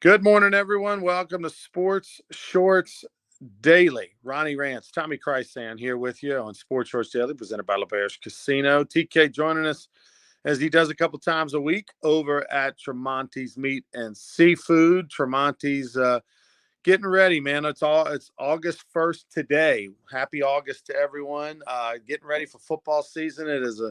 Good morning, everyone. Welcome to Sports Shorts Daily. Ronnie Rance, Tommy Chrysan here with you on Sports Shorts Daily, presented by LaBerge Casino. TK joining us as he does a couple times a week over at Tremonti's Meat and Seafood. Tremonti's getting ready, man. It's August 1st today. Happy August to everyone. Getting ready for football season. It is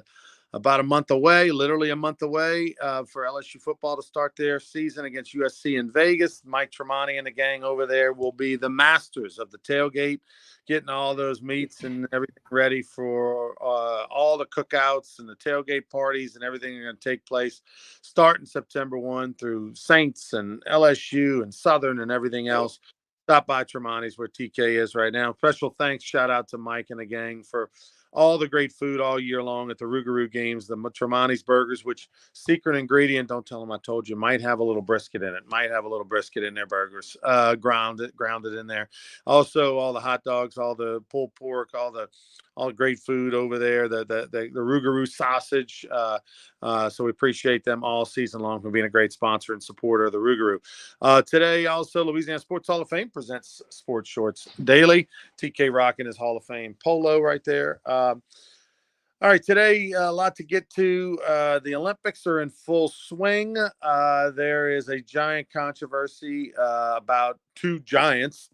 about a month away, literally a month away, for LSU football to start their season against USC in Vegas. Mike Tremonti and the gang over there will be the masters of the tailgate, getting all those meats and everything ready for all the cookouts and the tailgate parties and everything are going to take place starting September 1 through Saints and LSU and Southern and everything else. Stop by Tremonti's where TK is right now. Special thanks, shout out to Mike and the gang for all the great food all year long at the Rougarou games, the Tremonti's burgers, which secret ingredient, don't tell them I told you, might have a little brisket in it, might have a little brisket in their burgers, grounded in there. Also, all the hot dogs, all the pulled pork, all the great food over there, the Rougarou sausage. So we appreciate them all season long for being a great sponsor and supporter of the Rougarou. Today, also, Louisiana Sports Hall of Fame presents Sports Shorts Daily. TK rocking his Hall of Fame polo right there. All right, today, a lot to get to. The Olympics are in full swing. There is a giant controversy about two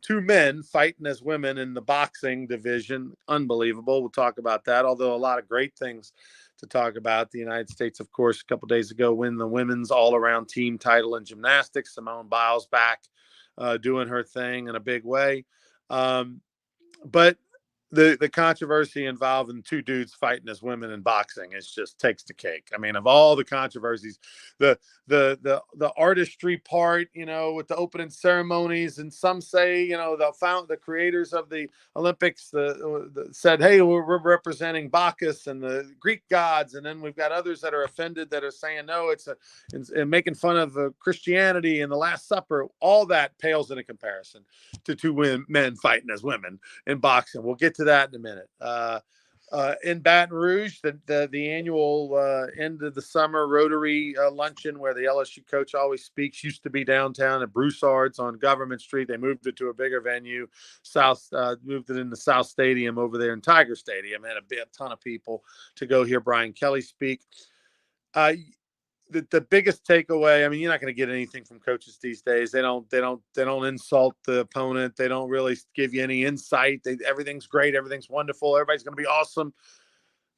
men fighting as women in the boxing division. Unbelievable. We'll talk about that, although a lot of great things to talk about. The United States, of course, a couple days ago, win the women's all-around team title in gymnastics. Simone Biles back doing her thing in a big way. But the controversy involving two dudes fighting as women in boxing is just takes the cake. I mean, of all the controversies, the artistry part, with the opening ceremonies, and some say, the creators of the Olympics said, hey, we're representing Bacchus and the Greek gods, and then we've got others that are offended that are saying no, it's making fun of Christianity and the Last Supper. All that pales in a comparison to two men fighting as women in boxing. We'll get to that in a minute. In Baton Rouge, the annual end of the summer Rotary luncheon where the LSU coach always speaks used to be downtown at Broussard's on Government Street. They moved it to a bigger venue, moved it in the South Stadium over there in Tiger Stadium. Had a ton of people to go hear Brian Kelly speak. The biggest takeaway, I mean, you're not going to get anything from coaches these days. They don't insult the opponent. They don't really give you any insight. Everything's great. Everything's wonderful. Everybody's going to be awesome.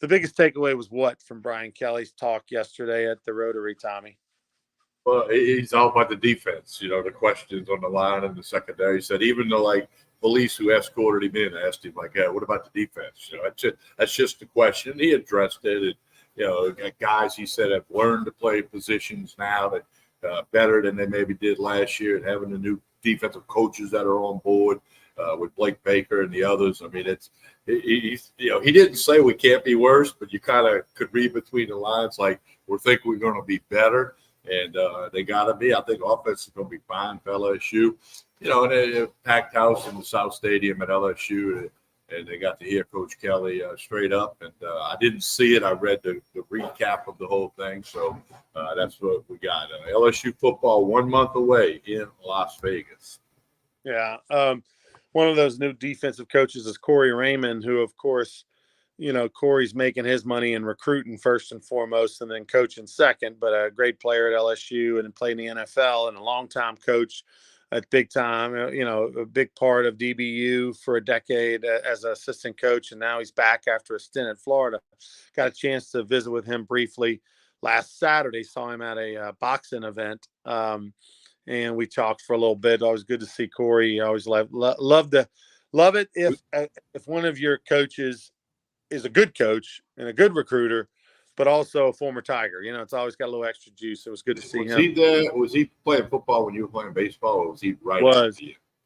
The biggest takeaway was what from Brian Kelly's talk yesterday at the Rotary, Tommy? Well, he's all about the defense, the questions on the line in the secondary. He said even the police who escorted him in asked him what about the defense? That's just the question. He addressed it. Guys, he said, have learned to play positions now that better than they maybe did last year, and having the new defensive coaches that are on board with Blake Baker and the others. I mean, he didn't say we can't be worse, but you kind of could read between the lines we're thinking we're going to be better, and they got to be. I think offense is going to be fine for LSU. And a packed house in the South Stadium at LSU. And they got to hear Coach Kelly straight up. And I didn't see it. I read the recap of the whole thing. So that's what we got. LSU football 1 month away in Las Vegas. Yeah. One of those new defensive coaches is Corey Raymond, who, of course, Corey's making his money in recruiting first and foremost and then coaching second, but a great player at LSU and played in the NFL and a longtime coach at big time, a big part of DBU for a decade as an assistant coach. And now he's back after a stint at Florida. Got a chance to visit with him briefly last Saturday, saw him at a boxing event. And we talked for a little bit. Always good to see Corey. I always love it if one of your coaches is a good coach and a good recruiter, but also a former Tiger. It's always got a little extra juice. It was good to see him. Was he playing football when you were playing baseball, or was he right?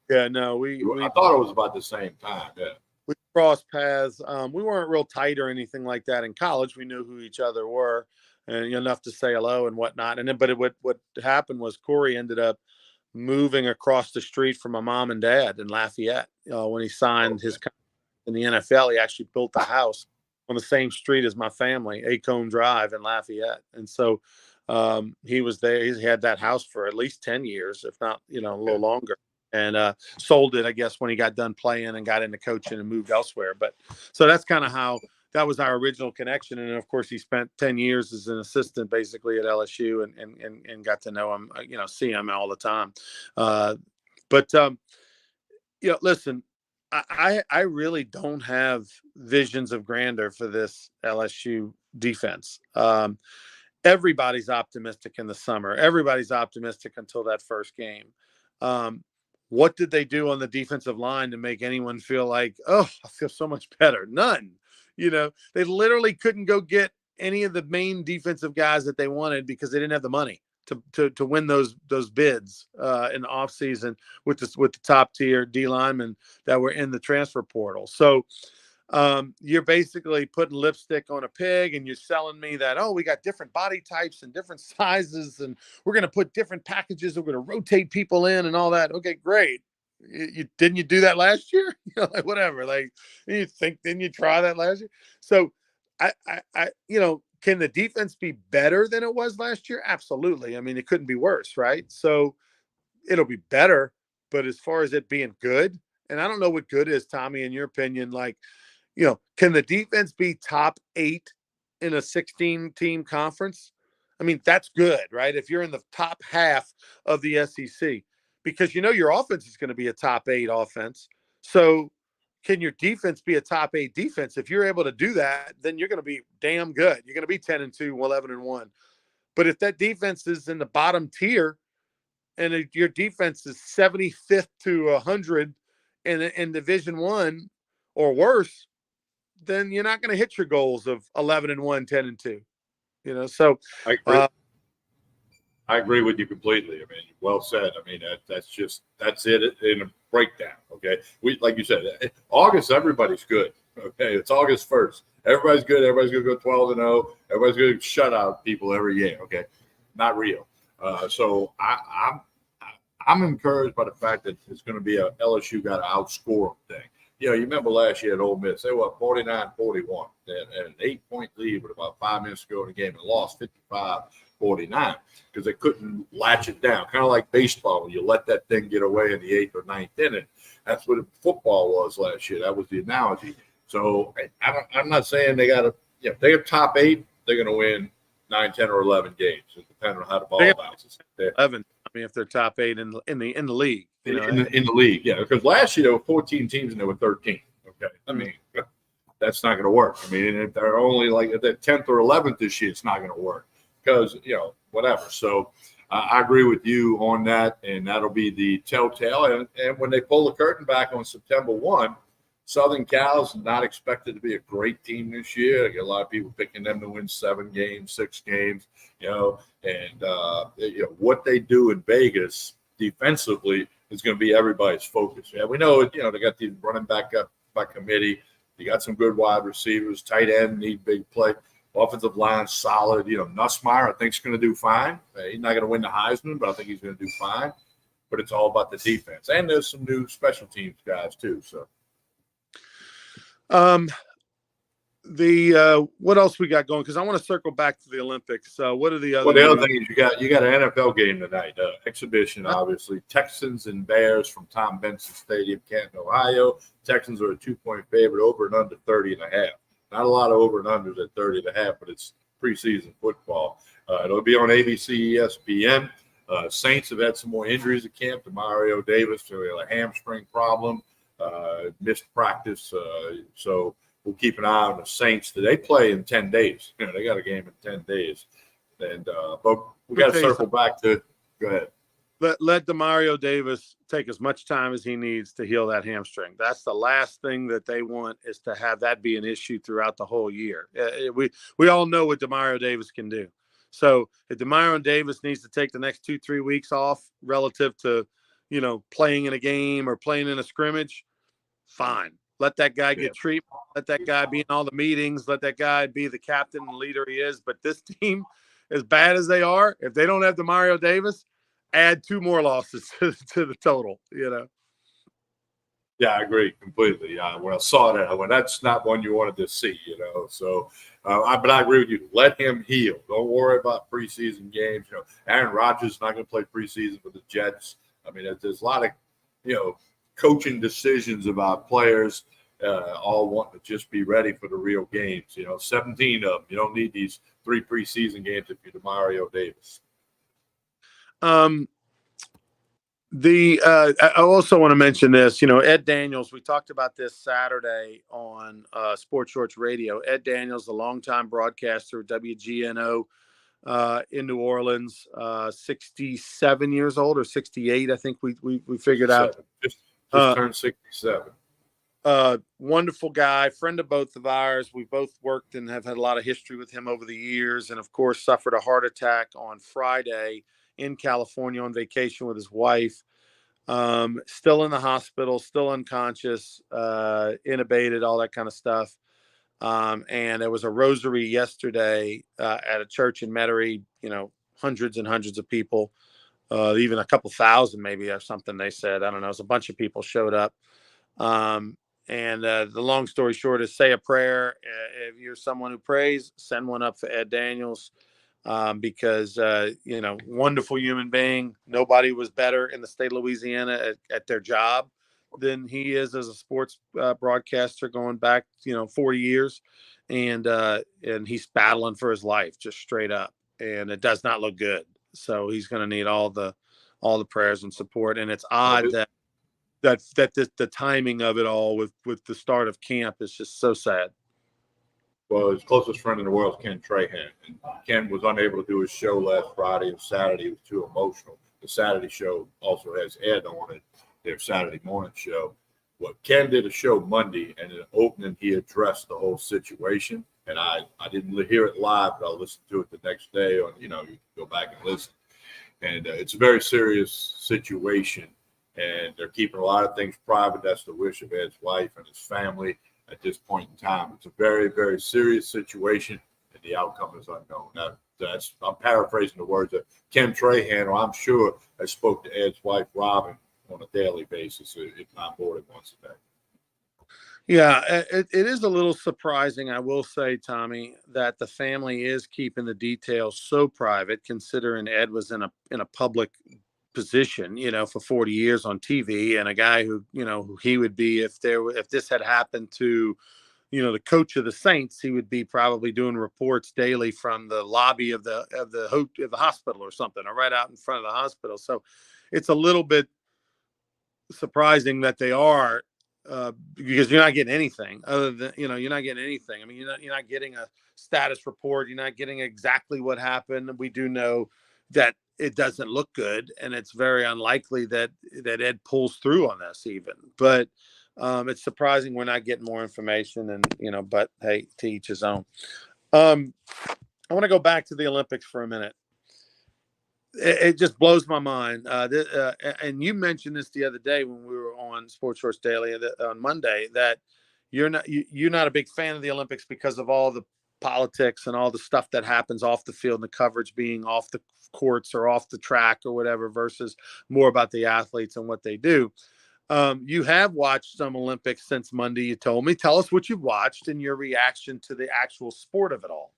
Yeah, no, I thought it was about the same time. Yeah, we crossed paths. We weren't real tight or anything like that in college. We knew who each other were, and enough to say hello and whatnot. And then, but what happened was Corey ended up moving across the street from my mom and dad in Lafayette when he signed his contract in the NFL. He actually built a house on the same street as my family, Acone Drive in Lafayette. And so He was there. He had that house for at least 10 years, if not, a little longer. And sold it, I guess, when he got done playing and got into coaching and moved elsewhere. But so that's kind of how that was our original connection. And of course, he spent 10 years as an assistant basically at LSU and got to know him, see him all the time. But listen, I really don't have visions of grandeur for this LSU defense. Everybody's optimistic in the summer. Everybody's optimistic until that first game. What did they do on the defensive line to make anyone feel like, oh, I feel so much better? None. They literally couldn't go get any of the main defensive guys that they wanted because they didn't have the money to win those bids in the offseason with the top tier D linemen that were in the transfer portal. So you're basically putting lipstick on a pig and you're selling me that, oh, we got different body types and different sizes and we're going to put different packages. We're going to rotate people in and all that. Okay, great. Didn't you do that last year? Whatever. Didn't you try that last year? So I can the defense be better than it was last year? Absolutely. I mean, it couldn't be worse, right? So it'll be better, but as far as it being good, and I don't know what good is, Tommy, in your opinion, can the defense be top 8 in a 16-team conference? I mean, that's good, right? If you're in the top half of the SEC, because your offense is going to be a top 8 offense. So can your defense be a top 8 defense? If you're able to do that, then you're going to be damn good. You're going to be 10-2, 11-1. But if that defense is in the bottom tier and your defense is 75th to 100 in Division I or worse, then you're not going to hit your goals of 11-1, 10-2. So I agree. I agree with you completely. I mean, well said. I mean, that's it in a breakdown. Okay, like you said, August, everybody's good. Okay, it's August 1st. Everybody's good. Everybody's going to go 12-0. Everybody's going to shut out people every game. Okay, not real. So I'm encouraged by the fact that it's going to be a LSU got to outscore them thing. You remember last year at Ole Miss, they were 49-41. They had an 8-point lead with about 5 minutes to go in the game and lost 55-49 because they couldn't latch it down. Kind of like baseball, when you let that thing get away in the 8th or 9th inning. That's what football was last year. That was the analogy. So I'm not saying they got to, if they're top 8, they're going to win 9, 10, or 11 games, depending on how the ball bounces. 11. I mean, if they're top 8 in the league. In the league, yeah. Because last year there were 14 teams and there were 13. Okay, I mean that's not going to work. I mean, if they're only like at the 10th or 11th this year, it's not going to work because whatever. So I agree with you on that, and that'll be the telltale. And when they pull the curtain back on September 1, Southern Cal's not expected to be a great team this year. I get a lot of people picking them to win 7 games, 6 games, and what they do in Vegas defensively is going to be everybody's focus. Yeah, we know it. They got these running back up by committee. You got some good wide receivers. Tight end need big play. Offensive line solid. Nussmeier I think is going to do fine. He's not going to win the Heisman, but I think he's going to do fine. But it's all about the defense, and there's some new special teams guys too. So. What else we got going? Because I want to circle back to the Olympics. What are the other? Well, the other thing is you got an NFL game tonight, exhibition obviously. Texans and Bears from Tom Benson Stadium, Canton, Ohio. Texans are a 2-point favorite, over and under 30.5. Not a lot of over and unders at 30.5, but it's preseason football. It'll be on ABC, ESPN. Saints have had some more injuries at camp. Demario Davis, a hamstring problem, missed practice, so. We'll keep an eye on the Saints. They play in 10 days. They got a game in 10 days. And but we got to circle back to – go ahead. Let Demario Davis take as much time as he needs to heal that hamstring. That's the last thing that they want, is to have that be an issue throughout the whole year. We all know what Demario Davis can do. So if Demario Davis needs to take the next 2-3 weeks off relative to, playing in a game or playing in a scrimmage, fine. Let that guy get treatment. Let that guy be in all the meetings. Let that guy be the captain and leader he is. But this team, as bad as they are, if they don't have Demario Davis, add 2 more losses to the total, Yeah, I agree completely. When I saw that, that's not one you wanted to see, So But I agree with you. Let him heal. Don't worry about preseason games. Aaron Rodgers is not going to play preseason for the Jets. I mean, there's a lot of, coaching decisions about players all wanting to just be ready for the real games. 17 of them. You don't need these 3 preseason games if you're Demario Davis. I also want to mention this. Ed Daniels. We talked about this Saturday on Sports Shorts Radio. Ed Daniels, the longtime broadcaster, WGNO in New Orleans, 67 years old or 68. I think we figured out. Just turned 67. Wonderful guy, friend of both of ours. We both worked and have had a lot of history with him over the years, and of course suffered a heart attack on Friday in California on vacation with his wife. Still in the hospital, still unconscious, intubated, all that kind of stuff. And there was a rosary yesterday at a church in Metairie, hundreds and hundreds of people, even a couple thousand maybe or something, they said. I don't know. It was a bunch of people showed up. And the long story short is say a prayer. If you're someone who prays, send one up for Ed Daniels. Because, wonderful human being. Nobody was better in the state of Louisiana at their job than he is as a sports broadcaster going back, 40 years. And he's battling for his life just straight up. And it does not look good. So he's going to need all the prayers and support. And it's odd that the timing of it all with the start of camp is just so sad. Well, his closest friend in the world is Ken Trahan. And Ken was unable to do his show last Friday and Saturday. He was too emotional. The Saturday show also has Ed on it, their Saturday morning show. Well, Ken did a show Monday, and in the opening, he addressed the whole situation. And I didn't hear it live, but I listened to it the next day. Or, you can go back and listen. And it's a very serious situation. And they're keeping a lot of things private. That's the wish of Ed's wife and his family. At this point in time, it's a very, very serious situation, and the outcome is unknown. Now, I'm paraphrasing the words of Ken Trahan, or I'm sure I spoke to Ed's wife, Robin, on a daily basis, if not more than once a day. Yeah, it is a little surprising, I will say, Tommy, that the family is keeping the details so private, considering Ed was in a public position, for 40 years on TV, and a guy who he would be if this had happened to, the coach of the Saints, he would be probably doing reports daily from the lobby of the hospital or something, or right out in front of the hospital. So it's a little bit surprising that they are, because you're not getting anything other than, you're not getting anything. I mean, you're not getting a status report. You're not getting exactly what happened. We do know that it doesn't look good, and it's very unlikely that Ed pulls through on this even. But it's surprising we're not getting more information, and but hey, to each his own. I want to go back to the Olympics for a minute. It just blows my mind. And you mentioned this the other day when we were on Sports Shorts Daily on Monday, that you're not a big fan of the Olympics because of all the politics and all the stuff that happens off the field and the coverage being off the courts or off the track or whatever, versus more about the athletes and what they do. You have watched some Olympics since Monday, you told me. Tell us what you've watched and your reaction to the actual sport of it all.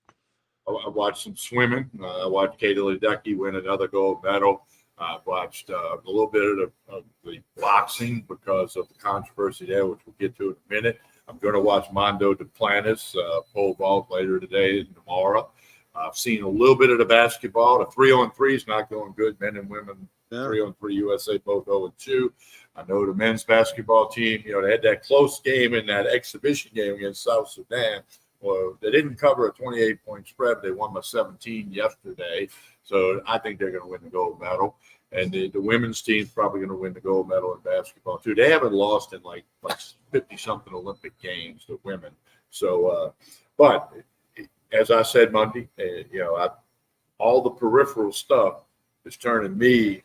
I watched some swimming. I watched Katie Ledecky win another gold medal. I watched a little bit of the boxing because of the controversy there, which we'll get to in a minute. I'm going to watch Mondo Duplantis pole vault later today and tomorrow. I've seen a little bit of the basketball. The 3-on-3 is not going good. Men and women, 3-on-3 USA, both 0-2. I know the men's basketball team, they had that close game in that exhibition game against South Sudan. Well, they didn't cover a 28-point spread. They won by 17 yesterday. So I think they're going to win the gold medal. And the women's team's probably going to win the gold medal in basketball, too. They haven't lost in like 50-something Olympic games, the women. So, but as I said Monday, all the peripheral stuff is turning me,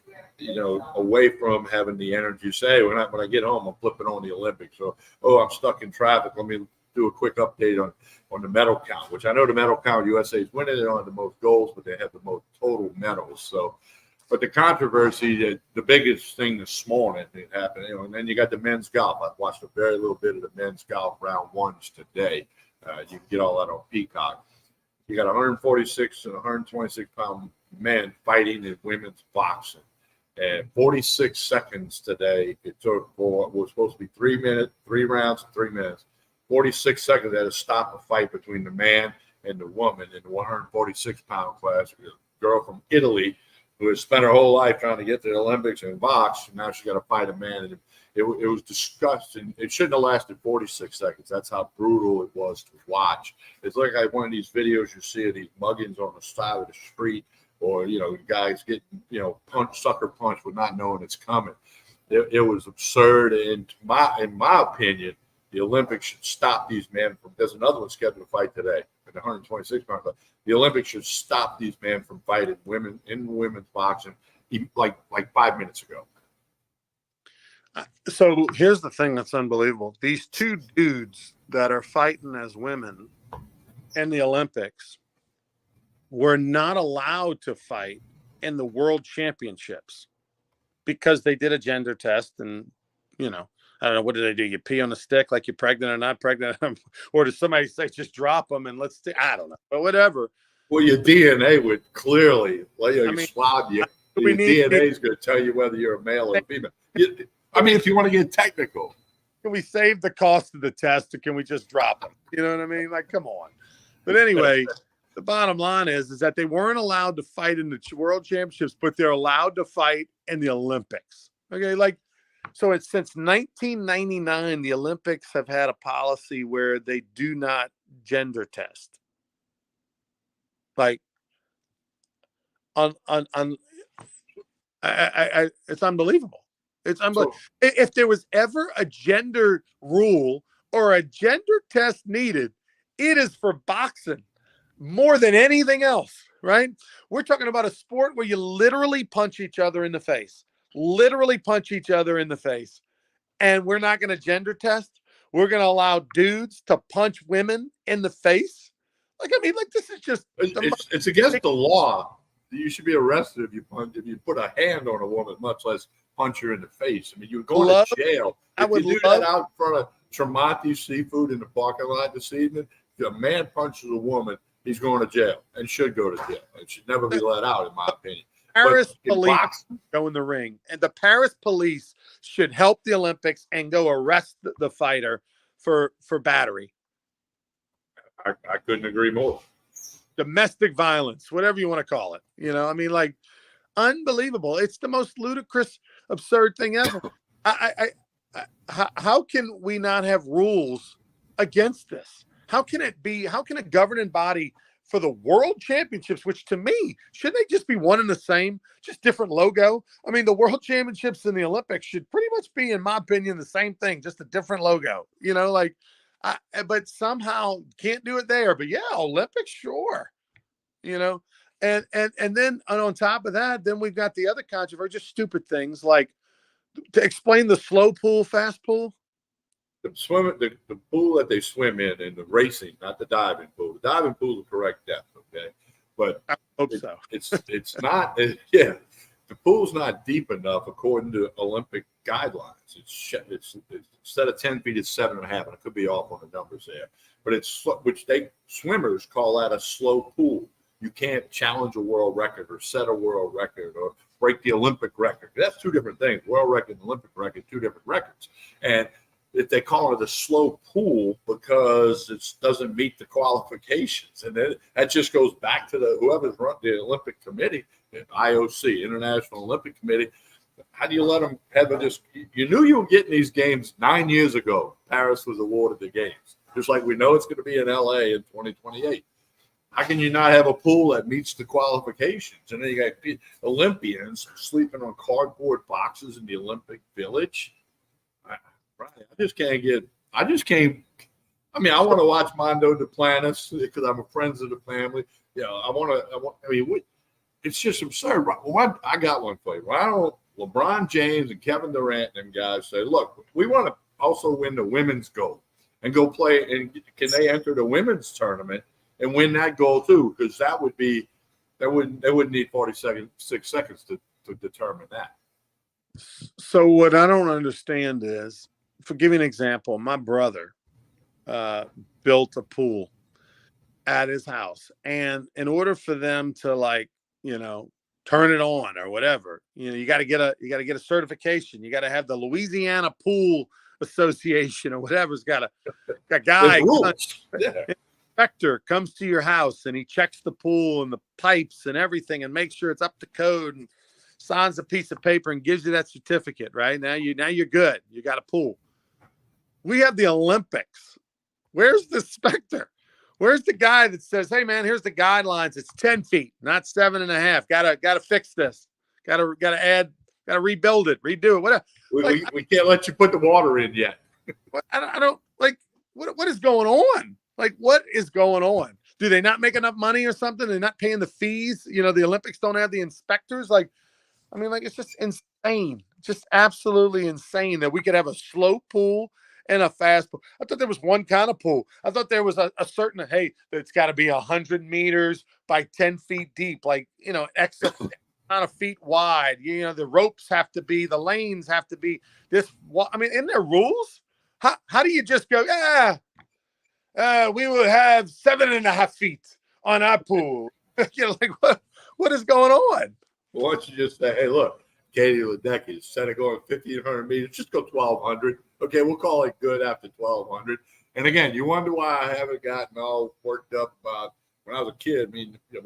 away from having the energy. Say, when I get home, I'm flipping on the Olympics. So, I'm stuck in traffic. Let me do a quick update on the medal count, which I know the medal count USA is winning. They don't have the most goals, but they have the most total medals. So, but the controversy, the biggest thing this morning that happened, and then you got the men's golf. I've watched a very little bit of the men's golf round ones today. You can get all that on Peacock. You got 146 and 126 pound men fighting in women's boxing. And 46 seconds today, it took for what was supposed to be 3 minutes, 3 rounds, 3 minutes. 46 seconds to stop a fight between the man and the woman in the 146 pound class. A girl from Italy who has spent her whole life trying to get to the Olympics and box, and now she's got to fight a man. And it was disgusting. It shouldn't have lasted 46 seconds. That's how brutal it was to watch. It's like one of these videos you see of these muggings on the side of the street, or guys getting sucker punched with not knowing it's coming. It was absurd, and in my opinion, the Olympics should stop these men from. There's another one scheduled to fight today at the 126 pound class. The Olympics should stop these men from fighting women in women's boxing, like 5 minutes ago. So here's the thing that's unbelievable: these two dudes that are fighting as women in the Olympics were not allowed to fight in the world championships because they did a gender test. And, I don't know, what do they do? You pee on a stick like you're pregnant or not pregnant? Or does somebody say, just drop them and let's see? I don't know, but whatever. Well, your DNA would clearly, swab you. Your DNA is going to tell you whether you're a male or a female. If you want to get technical. Can we save the cost of the test, or can we just drop them? You know what I mean? Like, come on. But anyway, the bottom line is that they weren't allowed to fight in the world championships, but they're allowed to fight in the Olympics. Okay. So it's since 1999, the Olympics have had a policy where they do not gender test. It's unbelievable. It's unbelievable. If there was ever a gender rule or a gender test needed, it is for boxing more than anything else, right? We're talking about a sport where you literally punch each other in the face, and we're not going to gender test. We're going to allow dudes to punch women in the face. This is just. It's against the law. You should be arrested if you put a hand on a woman, much less punch her in the face. You're going to jail. If you do that out in front of Tremonti Seafood in the parking lot this evening, if a man punches a woman, he's going to jail and should go to jail. It should never be let out, in my opinion. Paris police go in the ring, and the Paris police should help the Olympics and go arrest the fighter for battery. I couldn't agree more. Domestic violence, whatever you want to call it. Unbelievable. It's the most ludicrous, absurd thing ever. How can we not have rules against this? How can a governing body for the world championships, which to me, shouldn't they just be one and the same, just different logo? The world championships and the Olympics should pretty much be, in my opinion, the same thing, just a different logo, but somehow can't do it there. But yeah, Olympics, sure. And then on top of that, then we've got the other controversy, just stupid things like to explain the slow pool, fast pool. The pool that they swim in the racing, not the diving pool. The diving pool is the correct depth, okay? But I hope so. It's not. The pool's not deep enough according to Olympic guidelines. It's instead of 10 feet, it's 7.5, and it could be off on the numbers there. But swimmers call that a slow pool. You can't challenge a world record or set a world record or break the Olympic record. That's two different things. World record and Olympic record, two different records. And if they call it a slow pool because it doesn't meet the qualifications, and then that just goes back to whoever's run the Olympic Committee, the IOC, International Olympic Committee. How do you let them have this? You knew you were getting these games 9 years ago. Paris was awarded the games, just like we know it's going to be in LA in 2028. How can you not have a pool that meets the qualifications? And then you got Olympians sleeping on cardboard boxes in the Olympic Village. I just can't. I want to watch Mondo Duplantis because I'm a friends of the family. It's just absurd. I got one for you. Why don't LeBron James and Kevin Durant and them guys say, look, we want to also win the women's gold and go play, and can they enter the women's tournament and win that goal too? Because they wouldn't need 6 seconds to determine that. So what I don't understand is, for giving an example, my brother built a pool, at his house. And in order for them to, like, turn it on or whatever, you got to get a certification. You got to have the Louisiana Pool Association or whatever's got a There's guy, rules. Yeah. inspector comes to your house and he checks the pool and the pipes and everything and makes sure it's up to code and signs a piece of paper and gives you that certificate. Right now, you're good. You got a pool. We have the Olympics. Where's the inspector? Where's the guy that says, "Hey man, here's the guidelines. It's 10 feet, not 7.5. Gotta fix this. Gotta add. Gotta rebuild it, redo it. Whatever." We can't let you put the water in yet. I don't like. What is going on? Like, what is going on? Do they not make enough money or something? They're not paying the fees. The Olympics don't have the inspectors. Like, I mean, like, it's just insane. Just absolutely insane that we could have a slow pool and a fast pool. I thought there was one kind of pool. I thought there was a certain, hey, it's got to be 100 meters by 10 feet deep, like, X amount of feet wide. The ropes have to be, the lanes have to be this. I mean, isn't there rules? How do you just go, we will have 7.5 feet on our pool? Like, what is going on? Why don't you just say, hey, look, Katie Ledecky, instead of going 1,500 meters, just go 1,200. Okay, we'll call it good after 1,200. And again, you wonder why I haven't gotten all worked up about when I was a kid. I mean, you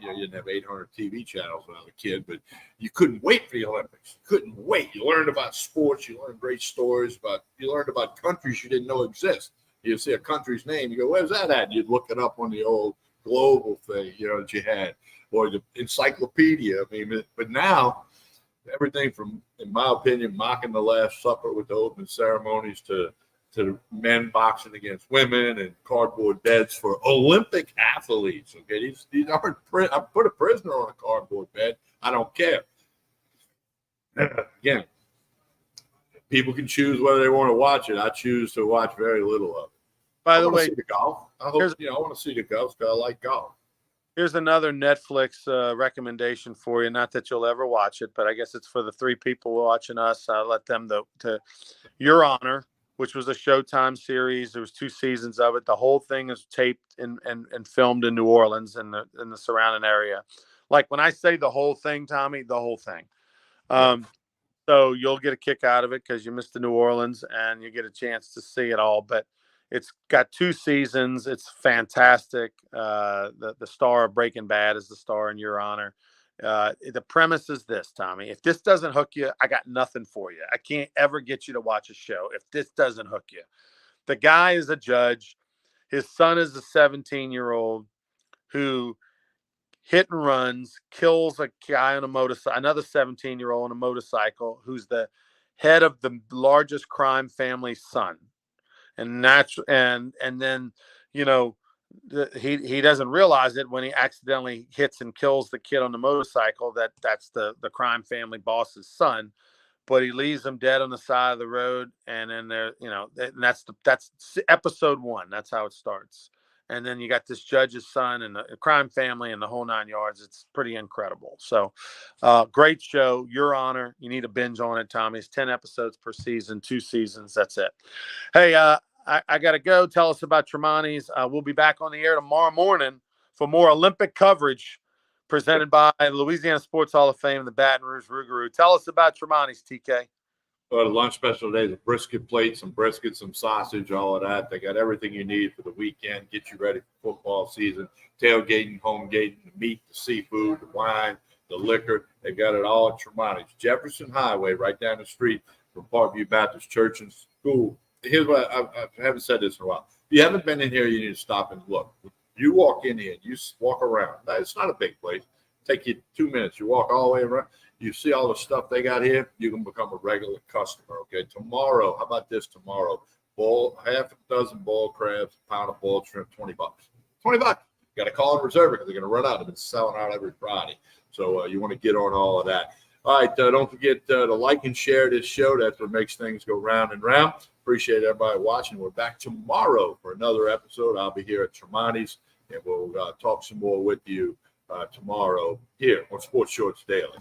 didn't have 800 TV channels when I was a kid, but you couldn't wait for the Olympics. You couldn't wait. You learned about sports. You learned great stories you learned about countries you didn't know exist. You see a country's name, you go, where's that at? And you'd look it up on the old global thing, that you had, or the encyclopedia. I mean, but now everything from, in my opinion, mocking the Last Supper with the opening ceremonies to men boxing against women and cardboard beds for Olympic athletes. Okay, these aren't. I put a prisoner on a cardboard bed. I don't care. Again, people can choose whether they want to watch it. I choose to watch very little of it. By the way, see the golf. I hope I want to see the golf because I like golf. Here's another Netflix recommendation for you. Not that you'll ever watch it, but I guess it's for the three people watching us. I let them to Your Honor, which was a Showtime series. There was 2 seasons of it. The whole thing is taped and filmed in New Orleans and the surrounding area. Like, when I say the whole thing, Tommy, the whole thing. So you'll get a kick out of it because you missed the New Orleans and you get a chance to see it all. But it's got 2 seasons. It's fantastic. The star of Breaking Bad is the star in Your Honor. The premise is this, Tommy. If this doesn't hook you, I got nothing for you. I can't ever get you to watch a show if this doesn't hook you. The guy is a judge. His son is a 17-year-old who hit and runs, kills a guy on a motorcycle, another 17-year-old on a motorcycle, who's the head of the largest crime family's son. And then, he doesn't realize it when he accidentally hits and kills the kid on the motorcycle, that's the crime family boss's son, but he leaves him dead on the side of the road. And then and that's episode 1. That's how it starts. And then you got this judge's son and the crime family and the whole 9 yards. It's pretty incredible. So great show, Your Honor. You need a binge on it, Tommy. It's 10 episodes per season, 2 seasons. That's it. Hey, I got to go. Tell us about Tremonti's. We'll be back on the air tomorrow morning for more Olympic coverage presented by Louisiana Sports Hall of Fame and the Baton Rouge Rougarou. Tell us about Tremonti's, TK. The lunch special today, the brisket plate, some brisket, some sausage, all of that. They got everything you need for the weekend. Get you ready for football season. Tailgating, home gating, the meat, the seafood, the wine, the liquor. They got it all at Tremonti's. Jefferson Highway, right down the street from Parkview Baptist Church and School. Here's what I haven't said this in a while. If you haven't been in here, you need to stop and look. You walk in here, you walk around. It's not a big place. Take you 2 minutes. You walk all the way around. You see all the stuff they got here, you can become a regular customer. Okay. Tomorrow, how about this tomorrow? Half a dozen boiled crabs, a pound of boiled shrimp, $20. $20. You got to call and reserve it because they're going to run out. They've been selling out every Friday. So you want to get on all of that. All right. Don't forget to like and share this show. That's what makes things go round and round. Appreciate everybody watching. We're back tomorrow for another episode. I'll be here at Tremonti's, and we'll talk some more with you tomorrow here on Sports Shorts Daily.